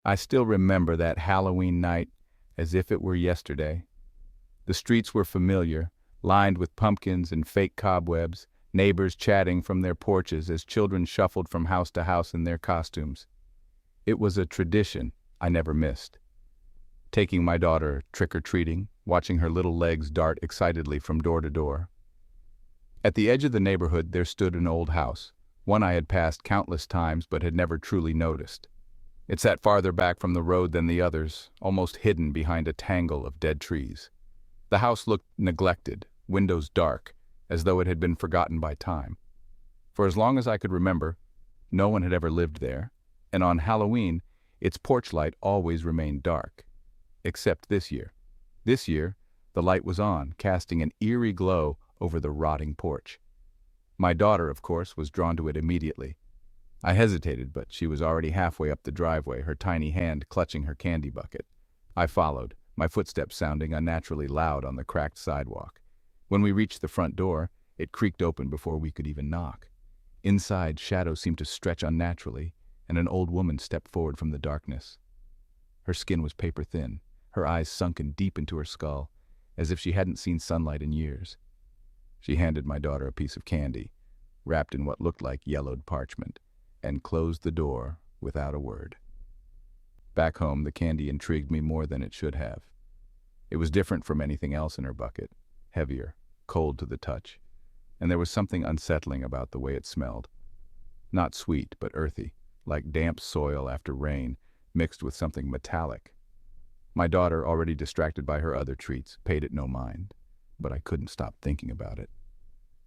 I still remember that Halloween night as if it were yesterday. The streets were familiar, lined with pumpkins and fake cobwebs, neighbors chatting from their porches as children shuffled from house to house in their costumes. It was a tradition I never missed. Taking my daughter trick-or-treating, watching her little legs dart excitedly from door to door. At the edge of the neighborhood there stood an old house, one I had passed countless times but had never truly noticed. It sat farther back from the road than the others, almost hidden behind a tangle of dead trees. The house looked neglected, windows dark, as though it had been forgotten by time. For as long as I could remember, no one had ever lived there, and on Halloween, its porch light always remained dark. Except this year. This year, the light was on, casting an eerie glow over the rotting porch. My daughter, of course, was drawn to it immediately. I hesitated, but she was already halfway up the driveway, her tiny hand clutching her candy bucket. I followed, my footsteps sounding unnaturally loud on the cracked sidewalk. When we reached the front door, it creaked open before we could even knock. Inside, shadows seemed to stretch unnaturally, and an old woman stepped forward from the darkness. Her skin was paper-thin, her eyes sunken deep into her skull, as if she hadn't seen sunlight in years. She handed my daughter a piece of candy, wrapped in what looked like yellowed parchment, and closed the door without a word. Back home, the candy intrigued me more than it should have. It was different from anything else in her bucket, heavier, cold to the touch, and there was something unsettling about the way it smelled. Not sweet, but earthy, like damp soil after rain, mixed with something metallic. My daughter, already distracted by her other treats, paid it no mind, but I couldn't stop thinking about it.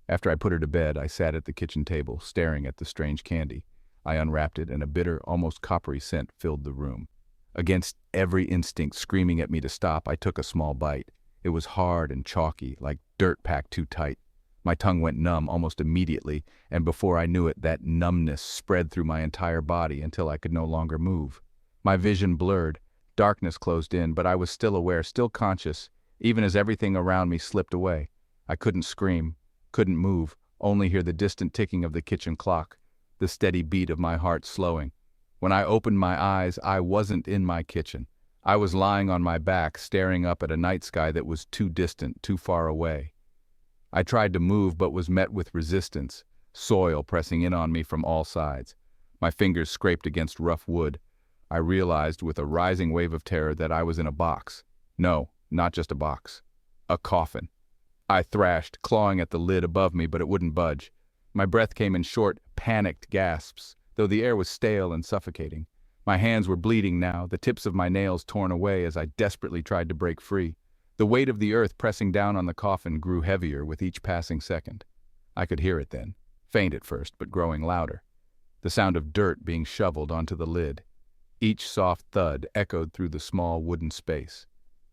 After I put her to bed, I sat at the kitchen table, staring at the strange candy. I unwrapped it, and a bitter, almost coppery scent filled the room. Against every instinct screaming at me to stop, I took a small bite. It was hard and chalky, like dirt packed too tight. My tongue went numb almost immediately, and before I knew it, that numbness spread through my entire body until I could no longer move. My vision blurred, darkness closed in, but I was still aware, still conscious, even as everything around me slipped away. I couldn't scream, couldn't move, only hear the distant ticking of the kitchen clock, the steady beat of my heart slowing. When I opened my eyes, I wasn't in my kitchen. I was lying on my back, staring up at a night sky that was too distant, too far away. I tried to move, but was met with resistance, soil pressing in on me from all sides. My fingers scraped against rough wood. I realized with a rising wave of terror that I was in a box. No, not just a box. A coffin. I thrashed, clawing at the lid above me, but it wouldn't budge. My breath came in short, panicked gasps, though the air was stale and suffocating. My hands were bleeding now, the tips of my nails torn away as I desperately tried to break free. The weight of the earth pressing down on the coffin grew heavier with each passing second. I could hear it then, faint at first, but growing louder. The sound of dirt being shoveled onto the lid. Each soft thud echoed through the small wooden space.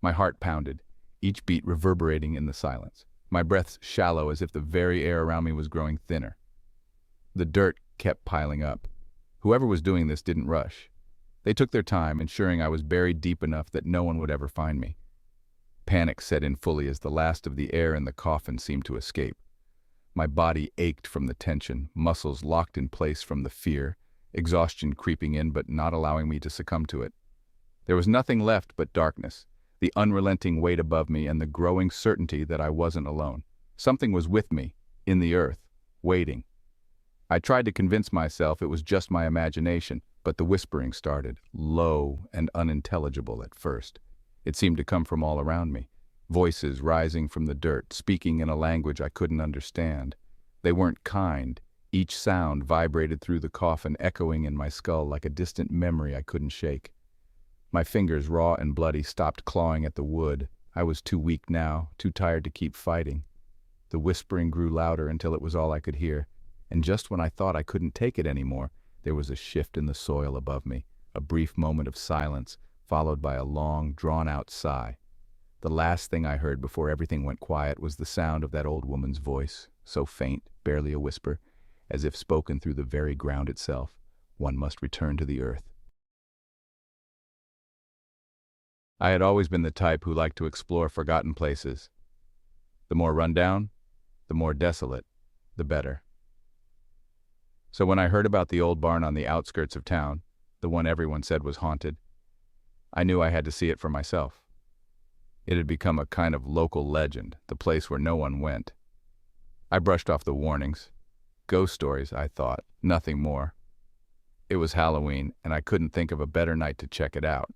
My heart pounded, each beat reverberating in the silence. My breaths shallow as if the very air around me was growing thinner. The dirt kept piling up. Whoever was doing this didn't rush. They took their time, ensuring I was buried deep enough that no one would ever find me. Panic set in fully as the last of the air in the coffin seemed to escape. My body ached from the tension, muscles locked in place from the fear, exhaustion creeping in but not allowing me to succumb to it. There was nothing left but darkness, the unrelenting weight above me and the growing certainty that I wasn't alone. Something was with me, in the earth, waiting. I tried to convince myself it was just my imagination, but the whispering started, low and unintelligible at first. It seemed to come from all around me, voices rising from the dirt, speaking in a language I couldn't understand. They weren't kind. Each sound vibrated through the coffin, echoing in my skull like a distant memory I couldn't shake. My fingers, raw and bloody, stopped clawing at the wood. I was too weak now, too tired to keep fighting. The whispering grew louder until it was all I could hear, and just when I thought I couldn't take it anymore, there was a shift in the soil above me, a brief moment of silence, followed by a long, drawn-out sigh. The last thing I heard before everything went quiet was the sound of that old woman's voice, so faint, barely a whisper, as if spoken through the very ground itself. One must return to the earth. I had always been the type who liked to explore forgotten places. The more rundown, the more desolate, the better. So when I heard about the old barn on the outskirts of town, the one everyone said was haunted, I knew I had to see it for myself. It had become a kind of local legend, the place where no one went. I brushed off the warnings. Ghost stories, I thought, nothing more. It was Halloween, and I couldn't think of a better night to check it out.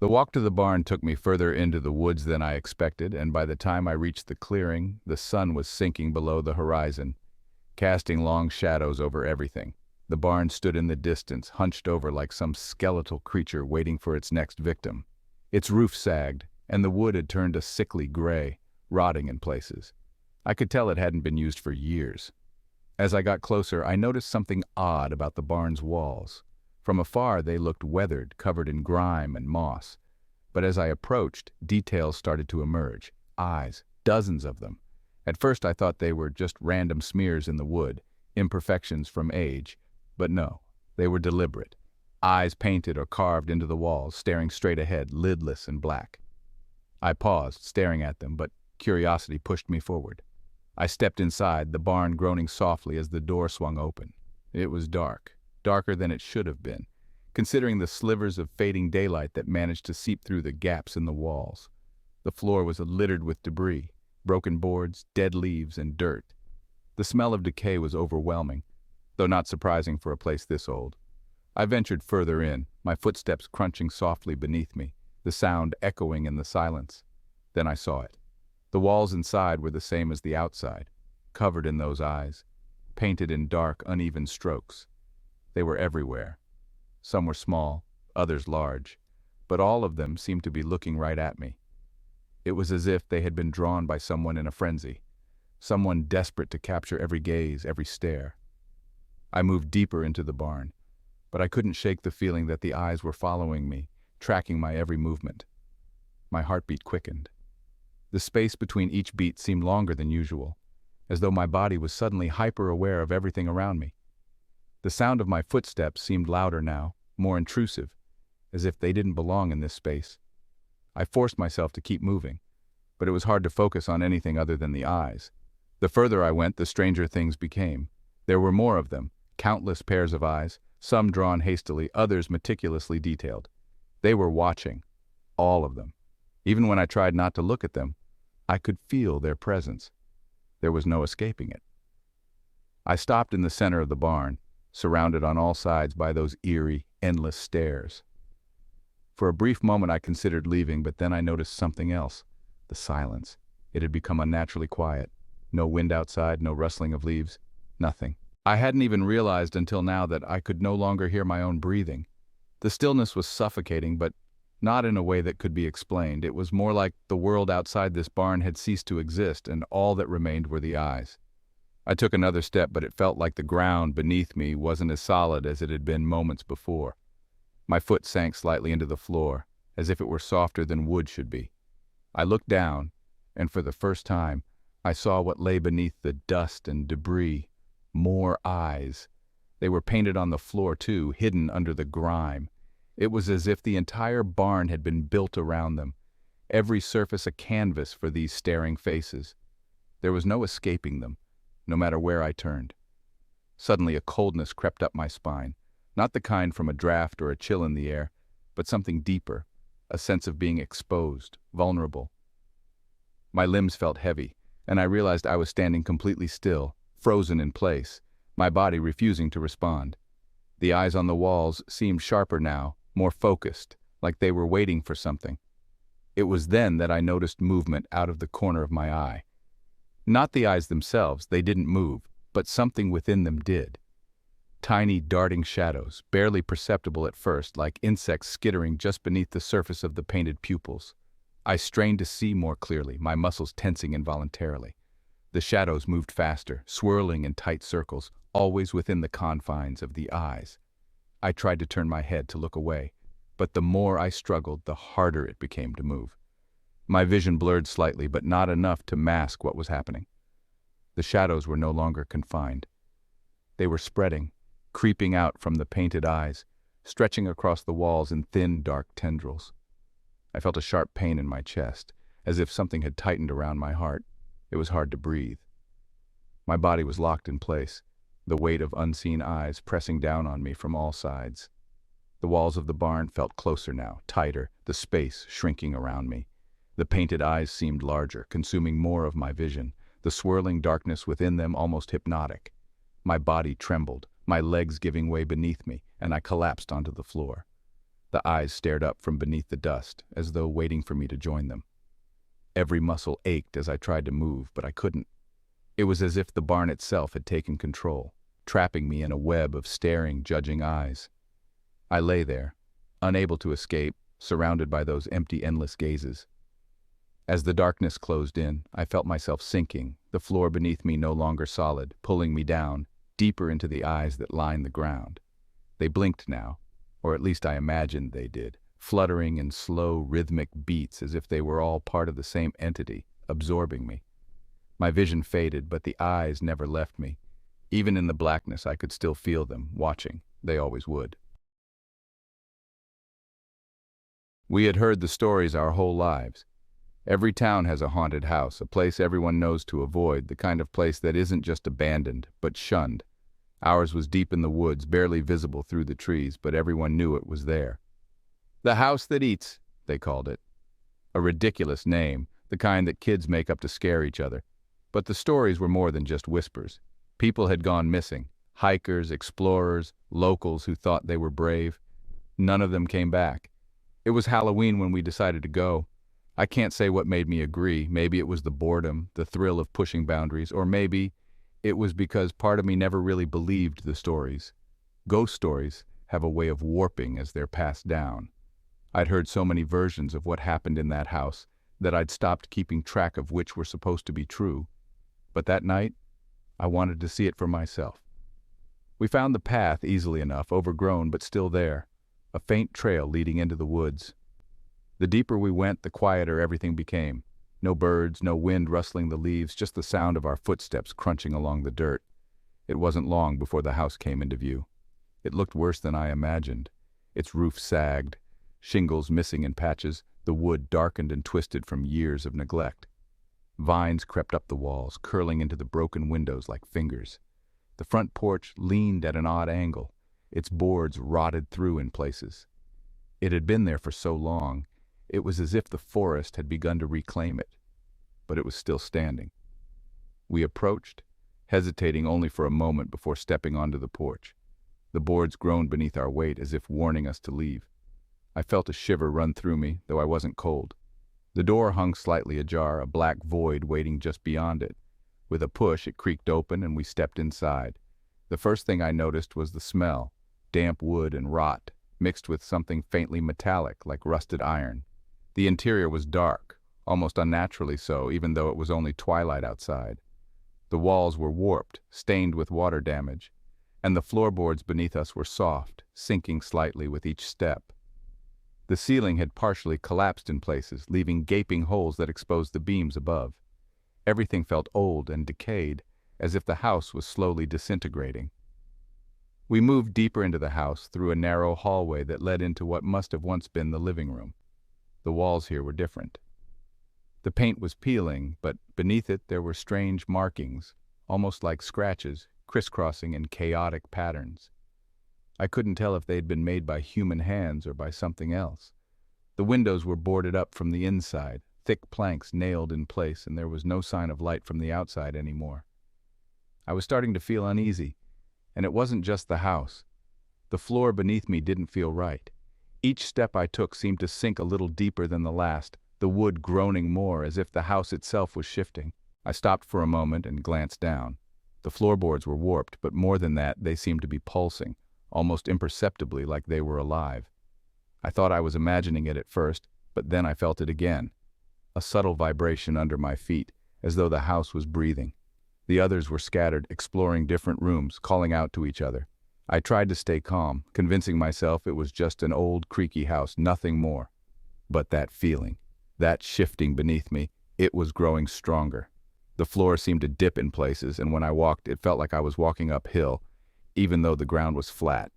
The walk to the barn took me further into the woods than I expected, and by the time I reached the clearing, the sun was sinking below the horizon, casting long shadows over everything. The barn stood in the distance, hunched over like some skeletal creature waiting for its next victim. Its roof sagged, and the wood had turned a sickly gray, rotting in places. I could tell it hadn't been used for years. As I got closer, I noticed something odd about the barn's walls. From afar, they looked weathered, covered in grime and moss. But as I approached, details started to emerge. Eyes, dozens of them. At first, I thought they were just random smears in the wood, imperfections from age. But no, they were deliberate. Eyes painted or carved into the walls, staring straight ahead, lidless and black. I paused, staring at them, but curiosity pushed me forward. I stepped inside, the barn groaning softly as the door swung open. It was dark, darker than it should have been, considering the slivers of fading daylight that managed to seep through the gaps in the walls. The floor was littered with debris, broken boards, dead leaves, and dirt. The smell of decay was overwhelming, though not surprising for a place this old. I ventured further in, my footsteps crunching softly beneath me, the sound echoing in the silence. Then I saw it. The walls inside were the same as the outside, covered in those eyes, painted in dark, uneven strokes. They were everywhere. Some were small, others large, but all of them seemed to be looking right at me. It was as if they had been drawn by someone in a frenzy, someone desperate to capture every gaze, every stare. I moved deeper into the barn, but I couldn't shake the feeling that the eyes were following me, tracking my every movement. My heartbeat quickened. The space between each beat seemed longer than usual, as though my body was suddenly hyper-aware of everything around me. The sound of my footsteps seemed louder now, more intrusive, as if they didn't belong in this space. I forced myself to keep moving, but it was hard to focus on anything other than the eyes. The further I went, the stranger things became. There were more of them, countless pairs of eyes, some drawn hastily, others meticulously detailed. They were watching, all of them. Even when I tried not to look at them, I could feel their presence. There was no escaping it. I stopped in the center of the barn, surrounded on all sides by those eerie, endless stares. For a brief moment I considered leaving, but then I noticed something else. The silence. It had become unnaturally quiet. No wind outside, no rustling of leaves, nothing. I hadn't even realized until now that I could no longer hear my own breathing. The stillness was suffocating, but not in a way that could be explained. It was more like the world outside this barn had ceased to exist, and all that remained were the eyes. I took another step, but it felt like the ground beneath me wasn't as solid as it had been moments before. My foot sank slightly into the floor, as if it were softer than wood should be. I looked down, and for the first time, I saw what lay beneath the dust and debris. More eyes. They were painted on the floor too, hidden under the grime. It was as if the entire barn had been built around them, every surface a canvas for these staring faces. There was no escaping them, no matter where I turned. Suddenly a coldness crept up my spine, not the kind from a draft or a chill in the air, but something deeper, a sense of being exposed, vulnerable. My limbs felt heavy, and I realized I was standing completely still, frozen in place, my body refusing to respond. The eyes on the walls seemed sharper now, more focused, like they were waiting for something. It was then that I noticed movement out of the corner of my eye. Not the eyes themselves, they didn't move, but something within them did. Tiny darting shadows, barely perceptible at first, like insects skittering just beneath the surface of the painted pupils. I strained to see more clearly, my muscles tensing involuntarily. The shadows moved faster, swirling in tight circles, always within the confines of the eyes. I tried to turn my head to look away, but the more I struggled, the harder it became to move. My vision blurred slightly, but not enough to mask what was happening. The shadows were no longer confined. They were spreading, creeping out from the painted eyes, stretching across the walls in thin, dark tendrils. I felt a sharp pain in my chest, as if something had tightened around my heart. It was hard to breathe. My body was locked in place, the weight of unseen eyes pressing down on me from all sides. The walls of the barn felt closer now, tighter, the space shrinking around me. The painted eyes seemed larger, consuming more of my vision, the swirling darkness within them almost hypnotic. My body trembled, my legs giving way beneath me, and I collapsed onto the floor. The eyes stared up from beneath the dust, as though waiting for me to join them. Every muscle ached as I tried to move, but I couldn't. It was as if the barn itself had taken control, trapping me in a web of staring, judging eyes. I lay there, unable to escape, surrounded by those empty, endless gazes. As the darkness closed in, I felt myself sinking, the floor beneath me no longer solid, pulling me down, deeper into the eyes that lined the ground. They blinked now, or at least I imagined they did, fluttering in slow, rhythmic beats as if they were all part of the same entity, absorbing me. My vision faded, but the eyes never left me. Even in the blackness, I could still feel them, watching. They always would. We had heard the stories our whole lives. Every town has a haunted house, a place everyone knows to avoid, the kind of place that isn't just abandoned, but shunned. Ours was deep in the woods, barely visible through the trees, but everyone knew it was there. The house that eats, they called it. A ridiculous name, the kind that kids make up to scare each other. But the stories were more than just whispers. People had gone missing. Hikers, explorers, locals who thought they were brave. None of them came back. It was Halloween when we decided to go. I can't say what made me agree. Maybe it was the boredom, the thrill of pushing boundaries, or maybe it was because part of me never really believed the stories. Ghost stories have a way of warping as they're passed down. I'd heard so many versions of what happened in that house that I'd stopped keeping track of which were supposed to be true. But that night, I wanted to see it for myself. We found the path easily enough, overgrown but still there, a faint trail leading into the woods. The deeper we went, the quieter everything became. No birds, no wind rustling the leaves, just the sound of our footsteps crunching along the dirt. It wasn't long before the house came into view. It looked worse than I imagined. Its roof sagged, shingles missing in patches, the wood darkened and twisted from years of neglect. Vines crept up the walls, curling into the broken windows like fingers. The front porch leaned at an odd angle, its boards rotted through in places. It had been there for so long, it was as if the forest had begun to reclaim it, but it was still standing. We approached, hesitating only for a moment before stepping onto the porch. The boards groaned beneath our weight as if warning us to leave. I felt a shiver run through me, though I wasn't cold. The door hung slightly ajar, a black void waiting just beyond it. With a push, it creaked open and we stepped inside. The first thing I noticed was the smell, damp wood and rot, mixed with something faintly metallic like rusted iron. The interior was dark, almost unnaturally so, even though it was only twilight outside. The walls were warped, stained with water damage, and the floorboards beneath us were soft, sinking slightly with each step. The ceiling had partially collapsed in places, leaving gaping holes that exposed the beams above. Everything felt old and decayed, as if the house was slowly disintegrating. We moved deeper into the house through a narrow hallway that led into what must have once been the living room. The walls here were different. The paint was peeling, but beneath it there were strange markings, almost like scratches, crisscrossing in chaotic patterns. I couldn't tell if they'd been made by human hands or by something else. The windows were boarded up from the inside, thick planks nailed in place, and there was no sign of light from the outside anymore. I was starting to feel uneasy, and it wasn't just the house. The floor beneath me didn't feel right. Each step I took seemed to sink a little deeper than the last, the wood groaning more as if the house itself was shifting. I stopped for a moment and glanced down. The floorboards were warped, but more than that, they seemed to be pulsing, almost imperceptibly like they were alive. I thought I was imagining it at first, but then I felt it again. A subtle vibration under my feet, as though the house was breathing. The others were scattered, exploring different rooms, calling out to each other. I tried to stay calm, convincing myself it was just an old, creaky house, nothing more. But that feeling, that shifting beneath me, it was growing stronger. The floor seemed to dip in places, and when I walked, it felt like I was walking uphill, even though the ground was flat.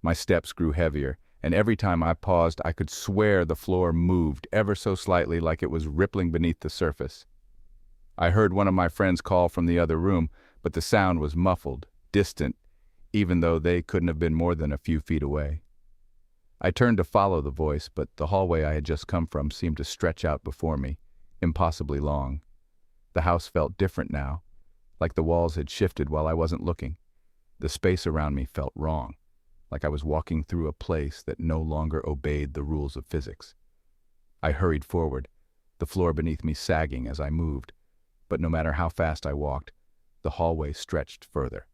My steps grew heavier, and every time I paused, I could swear the floor moved ever so slightly, like it was rippling beneath the surface. I heard one of my friends call from the other room, but the sound was muffled, distant, even though they couldn't have been more than a few feet away. I turned to follow the voice, but the hallway I had just come from seemed to stretch out before me, impossibly long. The house felt different now, like the walls had shifted while I wasn't looking. The space around me felt wrong, like I was walking through a place that no longer obeyed the rules of physics. I hurried forward, the floor beneath me sagging as I moved, but no matter how fast I walked, the hallway stretched further.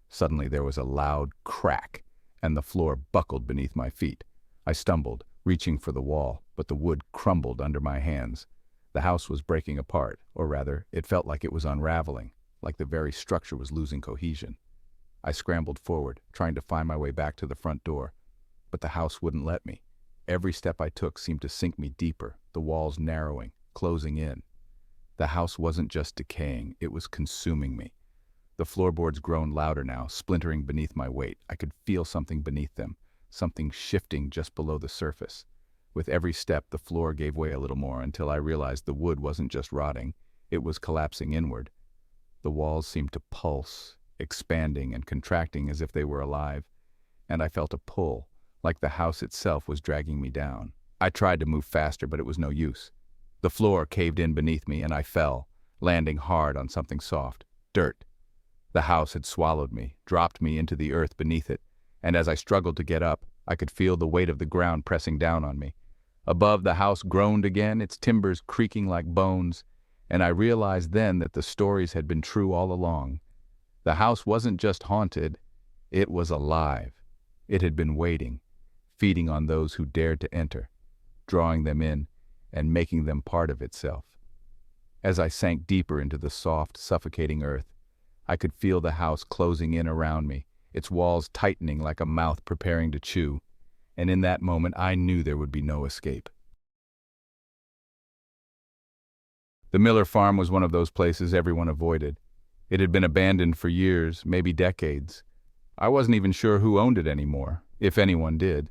Suddenly there was a loud crack, and the floor buckled beneath my feet. I stumbled, reaching for the wall, but the wood crumbled under my hands. The house was breaking apart, or rather, it felt like it was unraveling, like the very structure was losing cohesion. I scrambled forward, trying to find my way back to the front door, but the house wouldn't let me. Every step I took seemed to sink me deeper, the walls narrowing, closing in. The house wasn't just decaying, it was consuming me. The floorboards groaned louder now, splintering beneath my weight. I could feel something beneath them, something shifting just below the surface. With every step, the floor gave way a little more until I realized the wood wasn't just rotting, it was collapsing inward. The walls seemed to pulse, expanding and contracting as if they were alive, and I felt a pull, like the house itself was dragging me down. I tried to move faster, but it was no use. The floor caved in beneath me, and I fell, landing hard on something soft, dirt. The house had swallowed me, dropped me into the earth beneath it, and as I struggled to get up, I could feel the weight of the ground pressing down on me. Above, the house groaned again, its timbers creaking like bones, and I realized then that the stories had been true all along. The house wasn't just haunted, it was alive. It had been waiting, feeding on those who dared to enter, drawing them in and making them part of itself. As I sank deeper into the soft, suffocating earth, I could feel the house closing in around me, its walls tightening like a mouth preparing to chew, and in that moment I knew there would be no escape. The Miller farm was one of those places everyone avoided. It had been abandoned for years, maybe decades. I wasn't even sure who owned it anymore, if anyone did.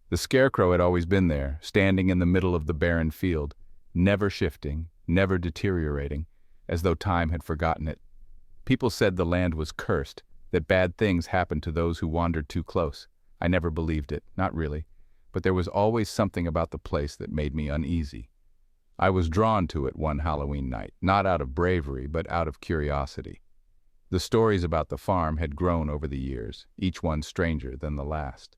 The scarecrow had always been there, standing in the middle of the barren field, never shifting, never deteriorating, as though time had forgotten it. People said the land was cursed, that bad things happened to those who wandered too close. I never believed it, not really, but there was always something about the place that made me uneasy. I was drawn to it one Halloween night, not out of bravery, but out of curiosity. The stories about the farm had grown over the years, each one stranger than the last.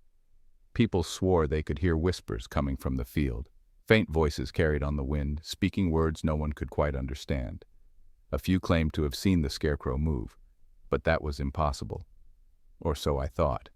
People swore they could hear whispers coming from the field, faint voices carried on the wind, speaking words no one could quite understand. A few claimed to have seen the scarecrow move, but that was impossible. Or so I thought.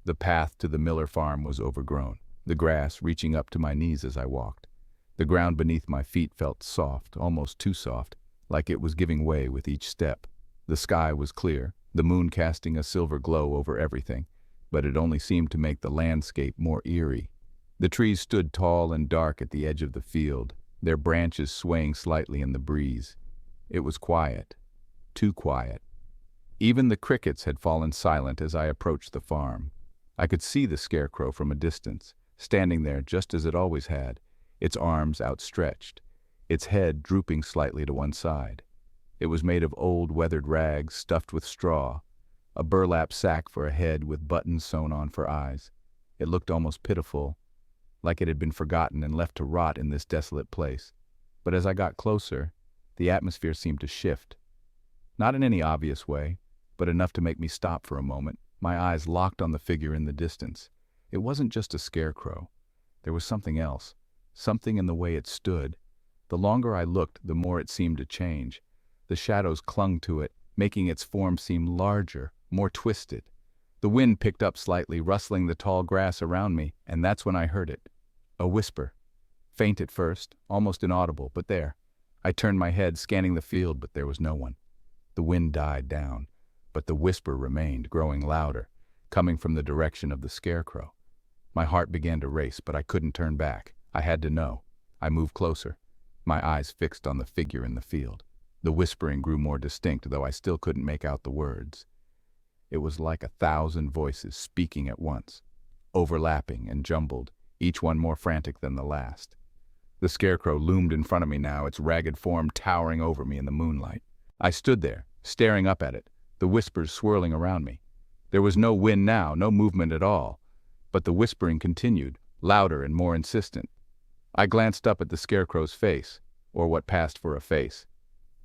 The path to the Miller farm was overgrown, the grass reaching up to my knees as I walked. The ground beneath my feet felt soft, almost too soft, like it was giving way with each step. The sky was clear, the moon casting a silver glow over everything, but it only seemed to make the landscape more eerie. The trees stood tall and dark at the edge of the field, their branches swaying slightly in the breeze. It was quiet, too quiet. Even the crickets had fallen silent as I approached the farm. I could see the scarecrow from a distance, standing there just as it always had, its arms outstretched, its head drooping slightly to one side. It was made of old weathered rags stuffed with straw, a burlap sack for a head with buttons sewn on for eyes. It looked almost pitiful, like it had been forgotten and left to rot in this desolate place. But as I got closer, the atmosphere seemed to shift. Not in any obvious way, but enough to make me stop for a moment, my eyes locked on the figure in the distance. It wasn't just a scarecrow. There was something else, something in the way it stood. The longer I looked, the more it seemed to change. The shadows clung to it, making its form seem larger, more twisted. The wind picked up slightly, rustling the tall grass around me, and that's when I heard it. A whisper. Faint at first, almost inaudible, but there. I turned my head, scanning the field, but there was no one. The wind died down, but the whisper remained, growing louder, coming from the direction of the scarecrow. My heart began to race, but I couldn't turn back. I had to know. I moved closer, my eyes fixed on the figure in the field. The whispering grew more distinct, though I still couldn't make out the words. It was like 1,000 voices speaking at once, overlapping and jumbled, each one more frantic than the last. The scarecrow loomed in front of me now, its ragged form towering over me in the moonlight. I stood there, staring up at it, the whispers swirling around me. There was no wind now, no movement at all. But the whispering continued, louder and more insistent. I glanced up at the scarecrow's face, or what passed for a face.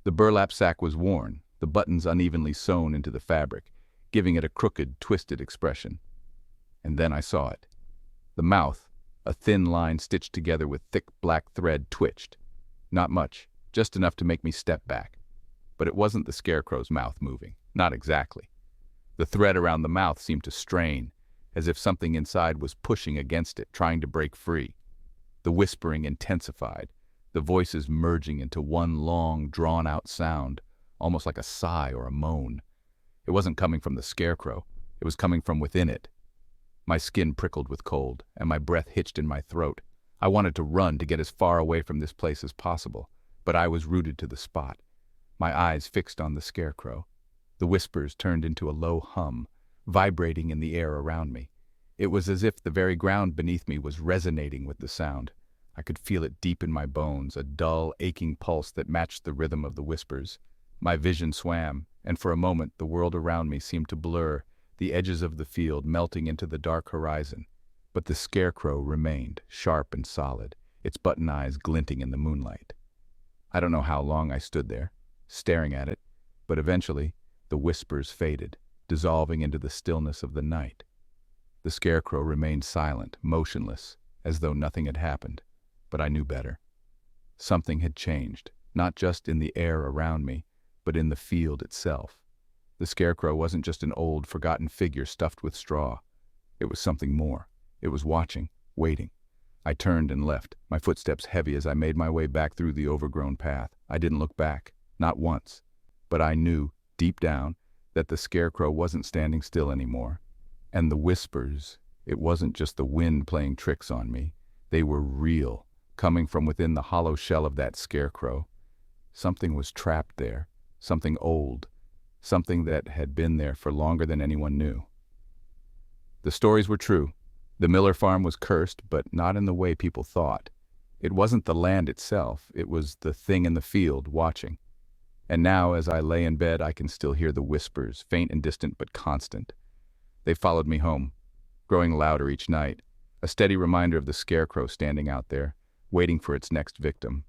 The burlap sack was worn, the buttons unevenly sewn into the fabric, giving it a crooked, twisted expression. And then I saw it. The mouth, a thin line stitched together with thick black thread, twitched. Not much, just enough to make me step back. But it wasn't the scarecrow's mouth moving, not exactly. The thread around the mouth seemed to strain, as if something inside was pushing against it, trying to break free. The whispering intensified, the voices merging into one long, drawn-out sound, almost like a sigh or a moan. It wasn't coming from the scarecrow, it was coming from within it. My skin prickled with cold, and my breath hitched in my throat. I wanted to run to get as far away from this place as possible, but I was rooted to the spot, my eyes fixed on the scarecrow. The whispers turned into a low hum, vibrating in the air around me. It was as if the very ground beneath me was resonating with the sound. I could feel it deep in my bones, a dull, aching pulse that matched the rhythm of the whispers. My vision swam, and for a moment the world around me seemed to blur, the edges of the field melting into the dark horizon. But the scarecrow remained, sharp and solid, its button eyes glinting in the moonlight. I don't know how long I stood there, staring at it, but eventually the whispers faded, dissolving into the stillness of the night. The scarecrow remained silent, motionless, as though nothing had happened. But I knew better. Something had changed, not just in the air around me, but in the field itself. The scarecrow wasn't just an old, forgotten figure stuffed with straw. It was something more. It was watching, waiting. I turned and left, my footsteps heavy as I made my way back through the overgrown path. I didn't look back, not once. But I knew, deep down, that the scarecrow wasn't standing still anymore. And the whispers, it wasn't just the wind playing tricks on me. They were real, coming from within the hollow shell of that scarecrow. Something was trapped there, something old, something that had been there for longer than anyone knew. The stories were true. The Miller farm was cursed, but not in the way people thought. It wasn't the land itself, it was the thing in the field watching. And now, as I lay in bed, I can still hear the whispers, faint and distant but constant. They followed me home, growing louder each night, a steady reminder of the scarecrow standing out there, waiting for its next victim.